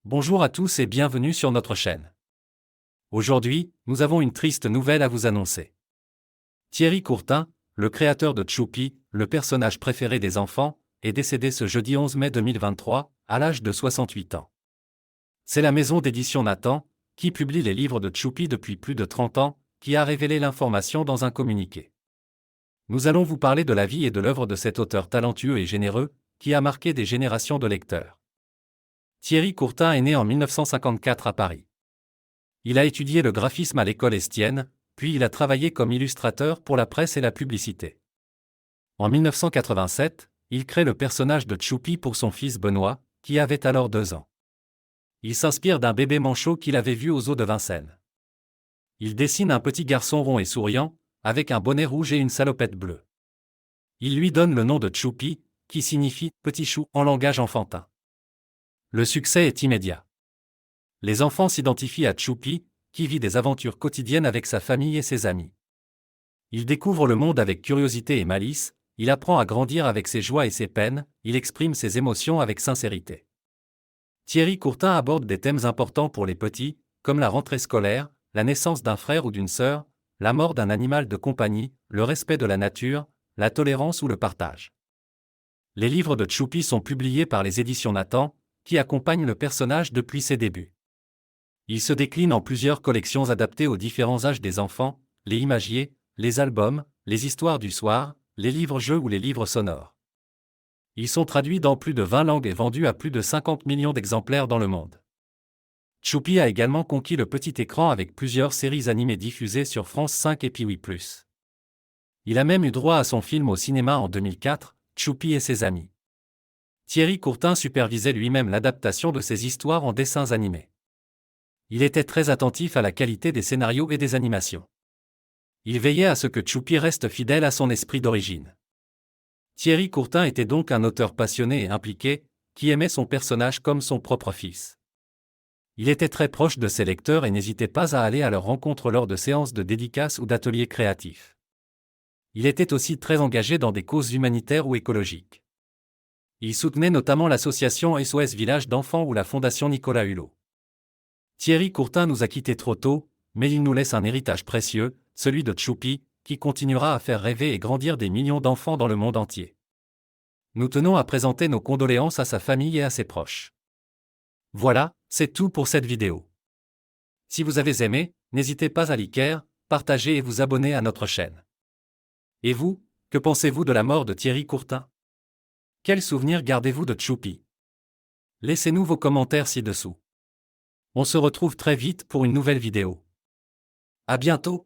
Bonjour à tous et bienvenue sur notre chaîne. Aujourd'hui, nous avons une triste nouvelle à vous annoncer. Thierry Courtin, le créateur de Choupi, le personnage préféré des enfants, est décédé ce jeudi 11 mai 2023, à l'âge de 68 ans. C'est la maison d'édition Nathan, qui publie les livres de Choupi depuis plus de 30 ans, qui a révélé l'information dans un communiqué. Nous allons vous parler de la vie et de l'œuvre de cet auteur talentueux et généreux, qui a marqué des générations de lecteurs. Thierry Courtin est né en 1954 à Paris. Il a étudié le graphisme à l'école Estienne, puis il a travaillé comme illustrateur pour la presse et la publicité. En 1987, il crée le personnage de Choupi pour son fils Benoît, qui avait alors 2 ans. Il s'inspire d'un bébé manchot qu'il avait vu aux eaux de Vincennes. Il dessine un petit garçon rond et souriant, avec un bonnet rouge et une salopette bleue. Il lui donne le nom de Choupi, qui signifie « petit chou » en langage enfantin. Le succès est immédiat. Les enfants s'identifient à Choupi, qui vit des aventures quotidiennes avec sa famille et ses amis. Il découvre le monde avec curiosité et malice, il apprend à grandir avec ses joies et ses peines, il exprime ses émotions avec sincérité. Thierry Courtin aborde des thèmes importants pour les petits, comme la rentrée scolaire, la naissance d'un frère ou d'une sœur, la mort d'un animal de compagnie, le respect de la nature, la tolérance ou le partage. Les livres de Choupi sont publiés par les éditions Nathan, qui accompagnent le personnage depuis ses débuts. Il se décline en plusieurs collections adaptées aux différents âges des enfants, les imagiers, les albums, les histoires du soir, les livres-jeux ou les livres sonores. Ils sont traduits dans plus de 20 langues et vendus à plus de 50 millions d'exemplaires dans le monde. Choupi a également conquis le petit écran avec plusieurs séries animées diffusées sur France 5 et Piwi+. Il a même eu droit à son film au cinéma en 2004, Choupi et ses amis. Thierry Courtin supervisait lui-même l'adaptation de ces histoires en dessins animés. Il était très attentif à la qualité des scénarios et des animations. Il veillait à ce que Choupi reste fidèle à son esprit d'origine. Thierry Courtin était donc un auteur passionné et impliqué, qui aimait son personnage comme son propre fils. Il était très proche de ses lecteurs et n'hésitait pas à aller à leur rencontre lors de séances de dédicaces ou d'ateliers créatifs. Il était aussi très engagé dans des causes humanitaires ou écologiques. Il soutenait notamment l'association SOS Village d'enfants ou la Fondation Nicolas Hulot. Thierry Courtin nous a quittés trop tôt, mais il nous laisse un héritage précieux, celui de Choupi, qui continuera à faire rêver et grandir des millions d'enfants dans le monde entier. Nous tenons à présenter nos condoléances à sa famille et à ses proches. Voilà, c'est tout pour cette vidéo. Si vous avez aimé, n'hésitez pas à liker, partager et vous abonner à notre chaîne. Et vous, que pensez-vous de la mort de Thierry Courtin? Quels souvenirs gardez-vous de Choupi? Laissez-nous vos commentaires ci-dessous. On se retrouve très vite pour une nouvelle vidéo. À bientôt!